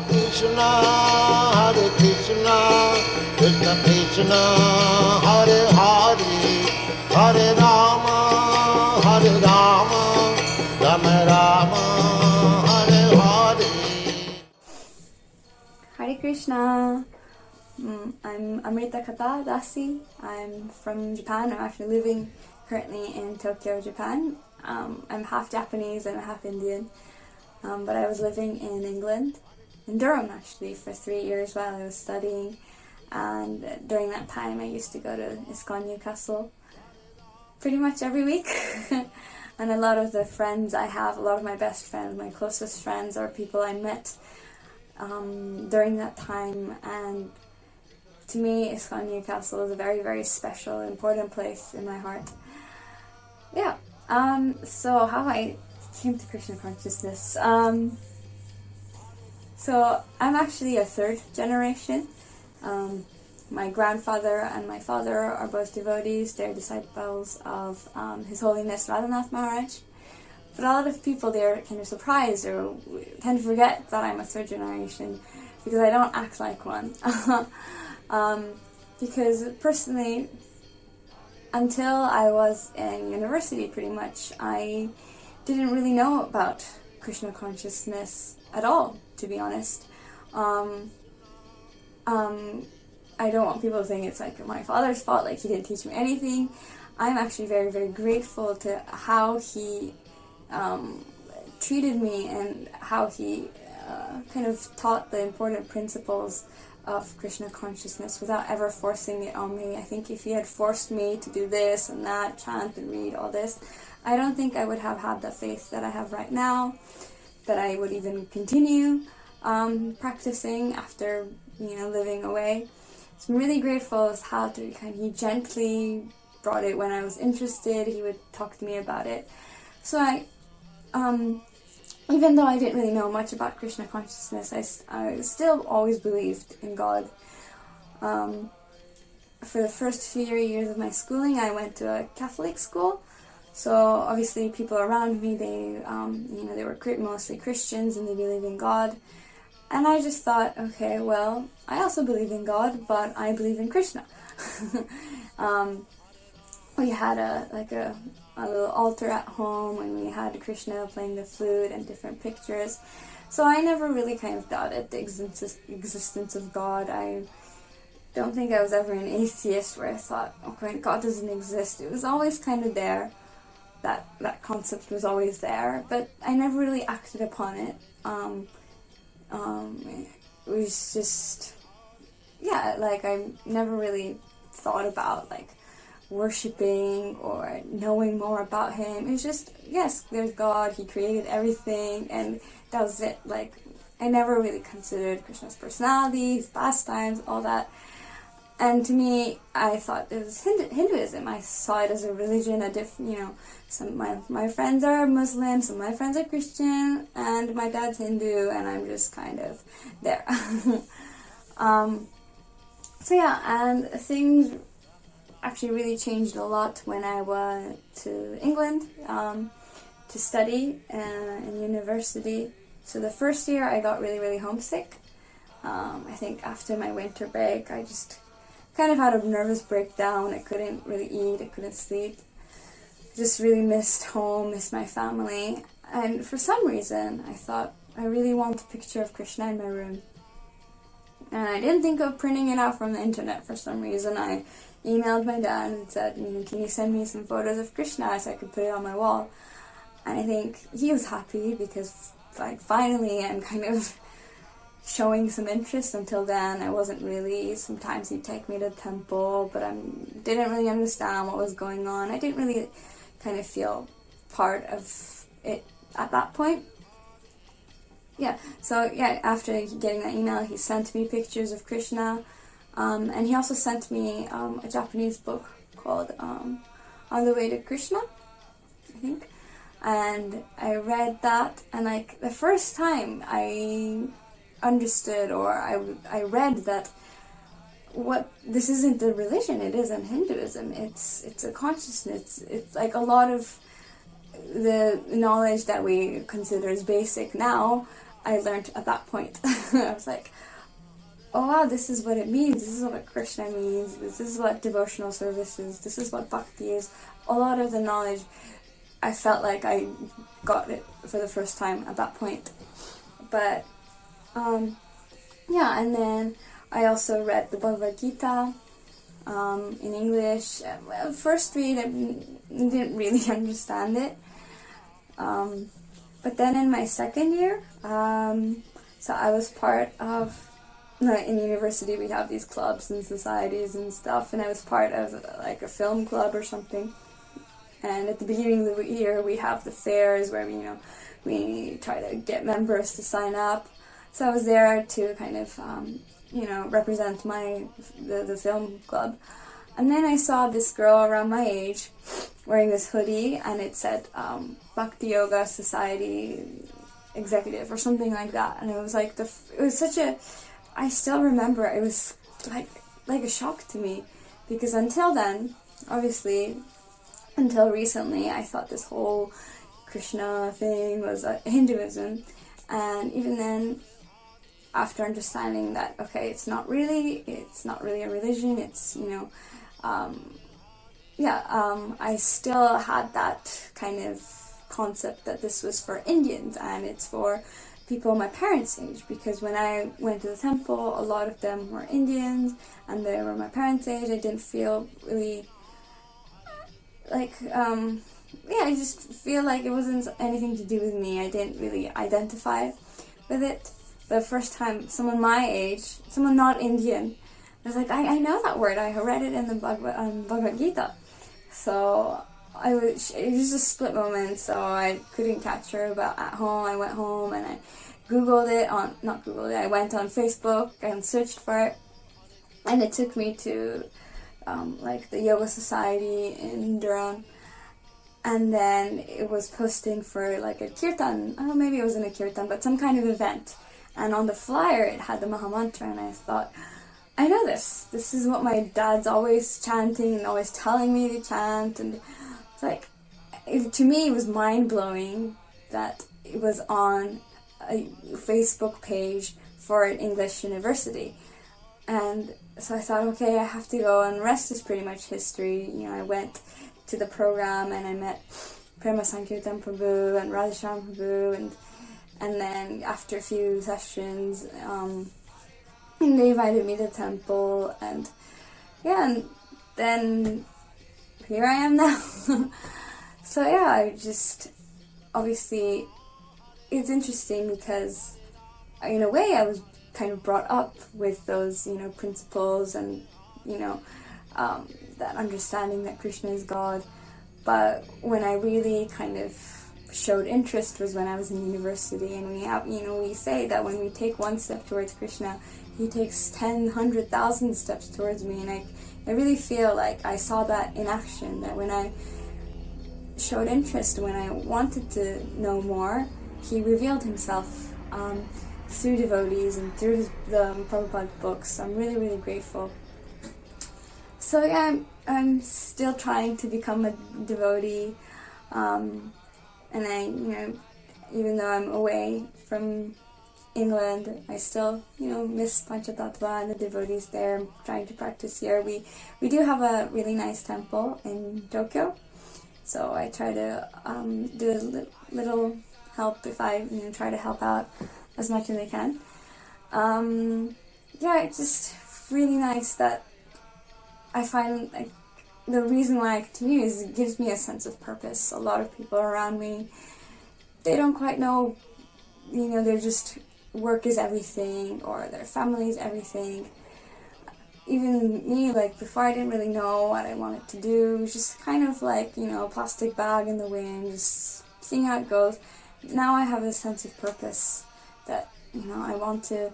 Krishna, Krishna Krishna, Hare Hare, Hare Rama, Rama Rama, Hare Hare. Hare Krishna. I'm Amrta-Katha Dasi. I'm from Japan. I'm actually living currently in Tokyo, Japan. I'm half Japanese and half Indian, but I was living in England, in Durham actually, for 3 years while I was studying. And during that time I used to go to ISKCON Newcastle pretty much every week. And a lot of the friends I have, a lot of my best friends, my closest friends, are people I met during that time. And to me, ISKCON Newcastle is a very, very special, important place in my heart. Yeah. So how I came to Krishna consciousness. So I'm actually a third generation. My grandfather and my father are both devotees. They're disciples of His Holiness Radhanath Maharaj. But a lot of people, they're kind of surprised or tend to forget that I'm a third generation because I don't act like one. Because personally, until I was in university pretty much, I didn't really know about Krishna consciousness at all, to be honest. I don't want people to think it's like my father's fault, like he didn't teach me anything. I'm actually very, very grateful to how he treated me and how he kind of taught the important principles of Krishna consciousness without ever forcing it on me. I think if he had forced me to do this and that, chant and read all this, I don't think I would have had the faith that I have right now, that I would even continue practicing after, living away. So I'm really grateful as how he gently brought it when I was interested. He would talk to me about it. So even though I didn't really know much about Krishna consciousness, I still always believed in God. For the first few years of my schooling, I went to a Catholic school. So obviously people around me, they were mostly Christians and they believe in God. And I just thought, okay, well, I also believe in God, but I believe in Krishna. We had a little altar at home and we had Krishna playing the flute and different pictures. So I never really kind of doubted the existence of God. I don't think I was ever an atheist where I thought, okay, God doesn't exist. It was always kind of there. That concept was always there, but I never really acted upon it. It was just, I never really thought about worshipping or knowing more about him. It was just, yes, there's God, he created everything, and that was it. I never really considered Krishna's personality, his pastimes, all that. And to me, I thought it was Hinduism. I saw it as a religion, some of my friends are Muslim, some of my friends are Christian, and my dad's Hindu, and I'm just kind of there. So yeah, and things actually really changed a lot when I went to England to study in university. So the first year I got really, really homesick. I think after my winter break I just kind of had a nervous breakdown. I couldn't really eat, I couldn't sleep. Just really missed home, missed my family. And for some reason I thought I really want a picture of Krishna in my room. And I didn't think of printing it out from the internet for some reason. I emailed my dad and said, can you send me some photos of Krishna so I could put it on my wall? And I think he was happy because finally I'm kind of showing some interest. Until then I wasn't really. Sometimes he'd take me to the temple, but I didn't really understand what was going on. I didn't really kind of feel part of it at that point. After getting that email, he sent me pictures of Krishna, and he also sent me a Japanese book called On the Way to Krishna, I think. And I read that, and the first time I understood, or I read that this isn't a religion, it isn't Hinduism, it's a consciousness. It's a lot of the knowledge that we consider as basic now I learned at that point. I was like, oh wow, this is what it means. This is what Krishna means. This is what devotional service is. This is what bhakti is. A lot of the knowledge, I felt like I got it for the first time at that point. But yeah, and then I also read the Bhagavad Gita in English. First read, I didn't really understand it. But then in my second year, so I was part of, in university we have these clubs and societies and stuff, and I was part of like a film club or something. And at the beginning of the year we have the fairs where we try to get members to sign up. So I was there to kind of represent the film club. And then I saw this girl around my age wearing this hoodie, and it said Bhakti Yoga Society Executive or something like that. And it was like it was such a, I still remember, it was like a shock to me, because until then, obviously, until recently, I thought this whole Krishna thing was Hinduism. And even then, after understanding that, okay, it's not really a religion, it's, I still had that kind of concept that this was for Indians and it's for people my parents' age, because when I went to the temple, a lot of them were Indians and they were my parents' age. I didn't feel really I just feel like it wasn't anything to do with me. I didn't really identify with it. The first time someone my age, someone not Indian, I was like, I know that word, I read it in the Bhagavad Gita. So it was just a split moment, so I couldn't catch her, but at home, I went home and I I went on Facebook and searched for it, and it took me to the Yoga Society in Durham, and then it was posting for like a kirtan, maybe it wasn't a kirtan, but some kind of event, and on the flyer it had the Mahamantra, and I thought, I know this is what my dad's always chanting and always telling me to chant, and it's like, to me it was mind-blowing that it was on a Facebook page for an English university. And so I thought, okay, I have to go, and the rest is pretty much history. I went to the program and I met Prema Sankirtan Prabhu and Radhesham Prabhu, and then after a few sessions, they invited me to the temple, and then here I am now. So I just, obviously, it's interesting because in a way I was kind of brought up with those, principles and, that understanding that Krishna is God. But when I really kind of showed interest was when I was in university, and we have, we say that when we take one step towards Krishna, he takes 10, 100,000 steps towards me. And I really feel like I saw that in action, that when I showed interest, when I wanted to know more, he revealed himself through devotees and through the Prabhupada books. I'm really, really grateful. So I'm still trying to become a devotee, and I, even though I'm away from England, I still, miss Panchatattva and the devotees there. I'm trying to practice here. We do have a really nice temple in Tokyo, so I try to do a little help if I try to help out as much as I can. It's just really nice that I find like the reason why I continue is it gives me a sense of purpose. A lot of people around me, they don't quite know, they're just work is everything, or their family is everything. Even me, like before, I didn't really know what I wanted to do. It was just kind of like, plastic bag in the wind, just seeing how it goes. Now I have a sense of purpose that, I want to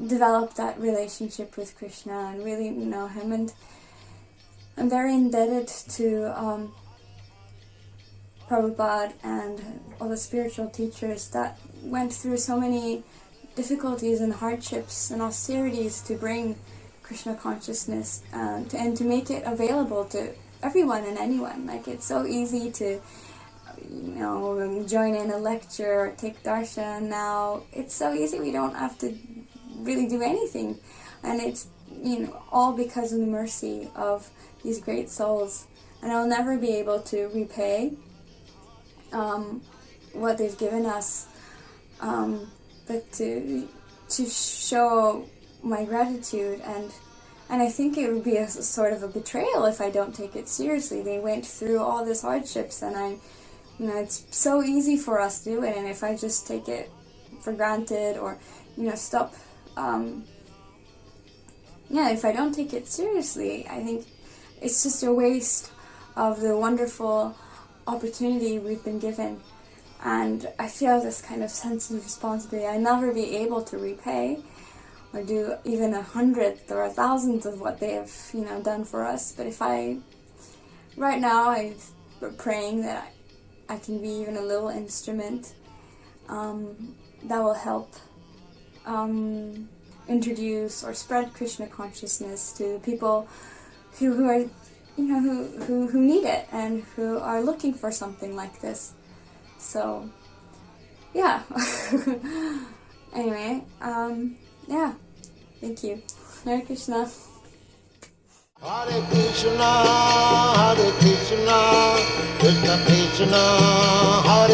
develop that relationship with Krishna and really know him. And I'm very indebted to Prabhupada and all the spiritual teachers that went through so many difficulties and hardships and austerities to bring Krishna consciousness and to make it available to everyone and anyone. Like, it's so easy to join in a lecture or take darshan now. It's so easy, we don't have to really do anything. And it's, all because of the mercy of these great souls. And I'll never be able to repay what they've given us, but to show my gratitude, and I think it would be a sort of a betrayal if I don't take it seriously. They went through all these hardships, and it's so easy for us to do it, and if I just take it for granted or, stop, if I don't take it seriously, I think it's just a waste of the wonderful opportunity we've been given. And I feel this kind of sense of responsibility. I'll never be able to repay or do even 100th or 1,000th of what they have, done for us. But right now I'm praying that I can be even a little instrument that will help introduce or spread Krishna consciousness to people who are, who need it and who are looking for something like this. So, yeah. Anyway, thank you. Hare Krishna. Hare Krishna, Krishna Krishna, Hare